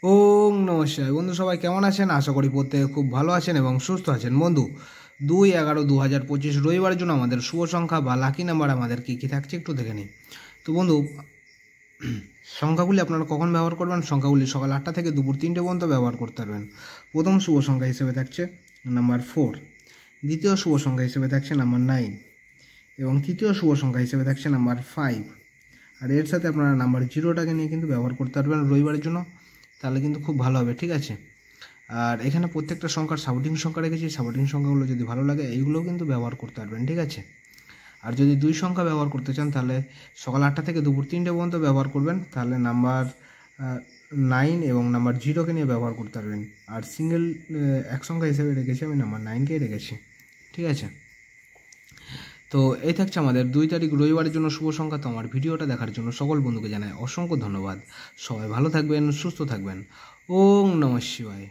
ওং নমস্কার বন্ধু, সবাই কেমন আছেন? আশা করি প্রত্যেকে খুব ভালো আছেন এবং সুস্থ আছেন। বন্ধু, 2/11/2025 রবিবারের জন্য আমাদের শুভ সংখ্যা বা লাকি নাম্বার আমাদের কী কী থাকছে একটু দেখে নিই। তো বন্ধু, সংখ্যাগুলি আপনারা কখন ব্যবহার করবেন? সংখ্যাগুলি সকাল 8টা থেকে দুপুর 3টে পর্যন্ত ব্যবহার করতে পারবেন। প্রথম শুভ সংখ্যা হিসেবে থাকছে নাম্বার 4, দ্বিতীয় শুভ সংখ্যা হিসেবে থাকছে নাম্বার 9 এবং তৃতীয় শুভ সংখ্যা হিসেবে থাকছে নাম্বার 5। আর এর সাথে আপনারা নাম্বার 0টাকে নিয়ে কিন্তু ব্যবহার করতে পারবেন রবিবারের জন্য, তাহলে কিন্তু খুব ভালো হবে, ঠিক আছে। আর এখানে প্রত্যেকটা সংখ্যার সাপোর্টিং সংখ্যা রেখেছি, সাপোর্টিং সংখ্যাগুলো যদি ভালো লাগে এইগুলোও কিন্তু ব্যবহার করতে পারবেন, ঠিক আছে। আর যদি 2 সংখ্যা ব্যবহার করতে চান তাহলে সকাল 8টা থেকে দুপুর 3টে পর্যন্ত ব্যবহার করবেন, তাহলে নাম্বার 9 এবং নাম্বার 0কে নিয়ে ব্যবহার করতে পারবেন। আর সিঙ্গেল এক সংখ্যা হিসেবে রেখেছি আমি নাম্বার 9কেই রেখেছি, ঠিক আছে। তো এই থাকছে আমাদের 2 তারিখ রবিবারের জন্য শুভ সংখ্যা। তো আমার ভিডিওটা দেখার জন্য সকল বন্ধুকে জানাই অসংখ্য ধন্যবাদ। সবাই ভালো থাকবেন, সুস্থ থাকবেন। ওং নমঃ শিবায়।